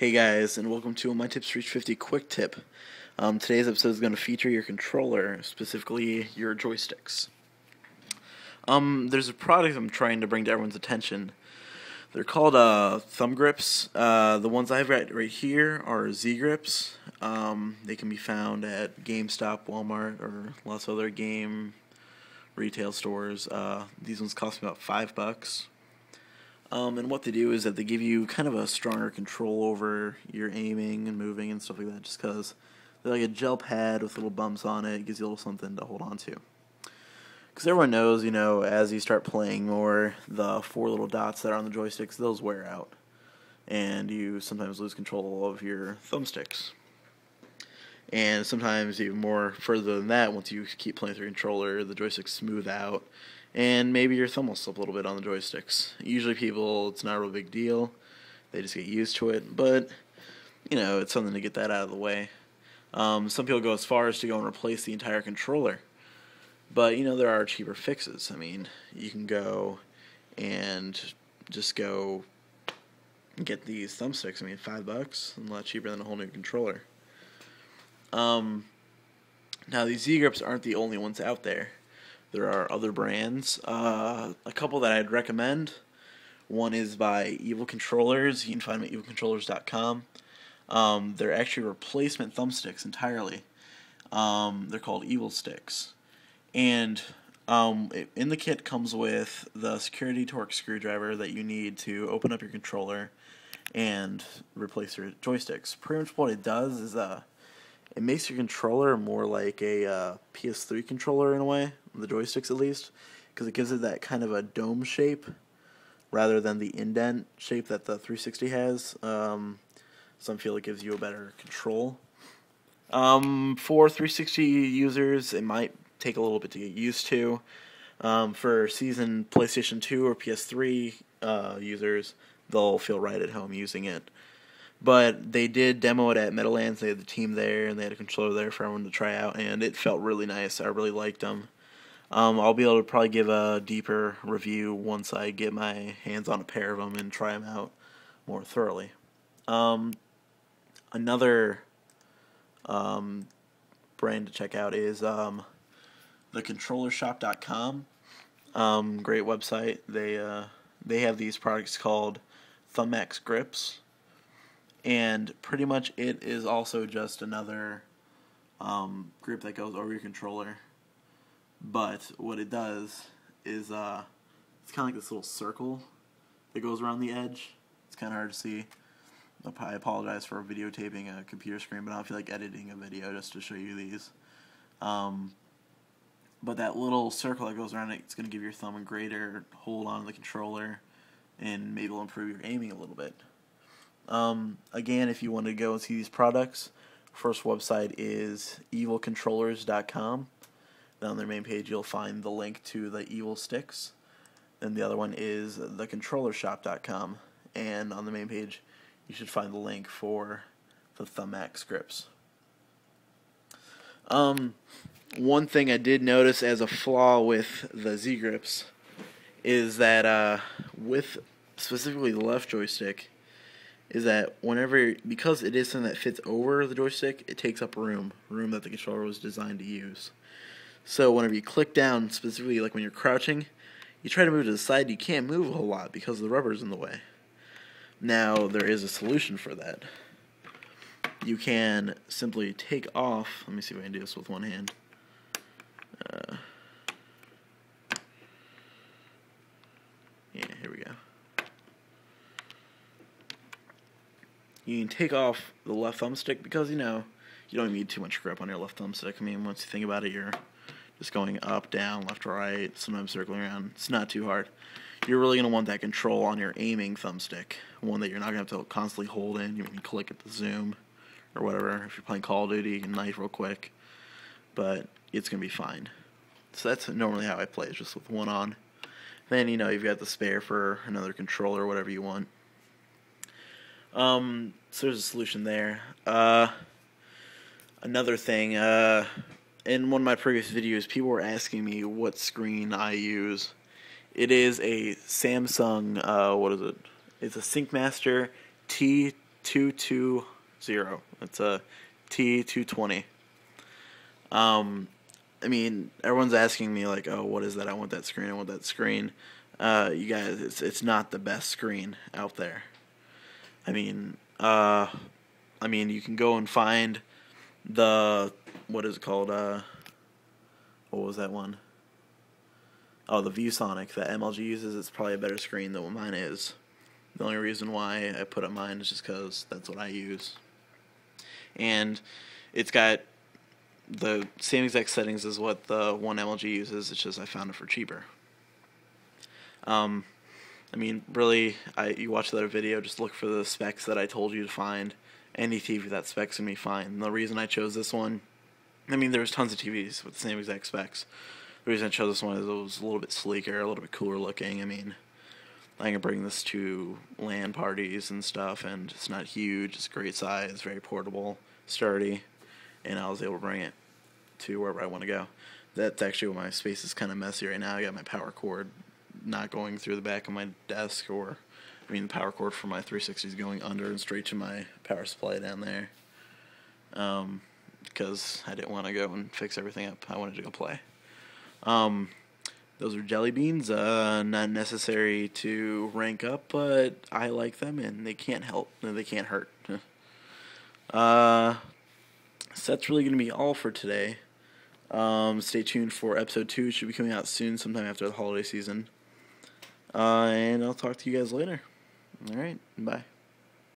Hey guys, and welcome to My Tips Reach 50 Quick Tip. Today's episode is going to feature your controller, specifically your joysticks. There's a product I'm trying to bring to everyone's attention. They're called thumb grips. The ones I have right here are Z grips. They can be found at GameStop, Walmart, or lots of other game retail stores. These ones cost me about $5. And what they do is that they give you kind of a stronger control over your aiming and moving and stuff like that, just because they're like a gel pad with little bumps on it. It gives you a little something to hold on to. Because everyone knows, as you start playing more, the four little dots that are on the joysticks, those wear out. And you sometimes lose control of your thumbsticks. And sometimes even more further than that, once you keep playing with your controller, the joysticks smooth out. And maybe your thumb will slip a little bit on the joysticks. Usually people, it's not a real big deal. They just get used to it. But, it's something to get that out of the way. Some people go as far as to go and replace the entire controller. But, there are cheaper fixes. I mean, you can go and just go get these thumbsticks. I mean, $5, a lot cheaper than a whole new controller. Now, these Z-grips aren't the only ones out there. There are other brands. A couple that I'd recommend. One is by Evil Controllers. You can find them at evilcontrollers.com. They're actually replacement thumbsticks entirely. They're called Evil Sticks. And in the kit comes with the security torque screwdriver that you need to open up your controller and replace your joysticks. Pretty much what it does is it makes your controller more like a PS3 controller in a way, the joysticks at least, because it gives it that kind of a dome shape rather than the indent shape that the 360 has. Some feel it gives you a better control. For 360 users, it might take a little bit to get used to. For seasoned PlayStation 2 or PS3 users, they'll feel right at home using it. But they did demo it at Meadowlands. They had the team there, and they had a controller there for everyone to try out, and it felt really nice. I really liked them. I'll be able to probably give a deeper review once I get my hands on a pair of them and try them out more thoroughly. Another brand to check out is thecontrollershop.com. Great website. They have these products called Thumbstick grips. And pretty much it is also just another grip that goes over your controller. But what it does is it's kind of like this little circle that goes around the edge. It's kind of hard to see. I apologize for videotaping a computer screen, but I don't feel like editing a video just to show you these. But that little circle that goes around it, it's going to give your thumb a greater hold on the controller, and maybe it'll improve your aiming a little bit. Again, if you want to go and see these products, first website is evilcontrollers.com. Then on their main page you'll find the link to the Evil Sticks. Then the other one is thecontrollershop.com. And on the main page you should find the link for the Thumbstick grips. One thing I did notice as a flaw with the Z grips is that with specifically the left joystick, is that because it is something that fits over the joystick, it takes up room that the controller was designed to use. So whenever you click down, specifically like when you're crouching, you try to move to the side, you can't move a whole lot because the rubber's in the way. Now, there is a solution for that. You can simply take off, let me see if I can do this with one hand. Yeah, here we go. You can take off the left thumbstick because, you don't need too much grip on your left thumbstick. I mean, once you think about it, you're just going up, down, left, right, sometimes circling around. It's not too hard. You're really going to want that control on your aiming thumbstick, one that you're not going to have to constantly hold in. You can click at the zoom or whatever. If you're playing Call of Duty, you can knife real quick, but it's going to be fine. So that's normally how I play, is just with one on. Then, you've got the spare for another controller or whatever you want. So there's a solution there. Another thing, in one of my previous videos, people were asking me what screen I use. It is a Samsung, what is it? It's a SyncMaster T220. It's a T220. I mean, everyone's asking me like, "Oh, what is that? I want that screen. I want that screen." You guys, it's not the best screen out there. I mean, you can go and find the what is it called? What was that one? Oh, the ViewSonic that MLG uses. It's probably a better screen than what mine is. The only reason why I put up mine is just because that's what I use, and it's got the same exact settings as what the one MLG uses. It's just I found it for cheaper. I mean, really, you watch the other video, just look for the specs that I told you to find. Any TV that specs gonna be fine. And the reason I chose this one, I mean, there's tons of TVs with the same exact specs. The reason I chose this one is it was a little bit sleeker, a little bit cooler looking. I mean, I can bring this to LAN parties and stuff, and it's not huge. It's great size, very portable, sturdy, and I was able to bring it to wherever I want to go. That's actually why my space is kind of messy right now. I got my power cord not going through the back of my desk, the power cord for my 360 is going under and straight to my power supply down there. Because I didn't want to go and fix everything up. I wanted to go play. Those are jelly beans. Not necessary to rank up, but I like them and they can't help. They can't hurt. So that's really going to be all for today. Stay tuned for episode 2. It should be coming out soon, sometime after the holiday season. And I'll talk to you guys later. Alright, bye.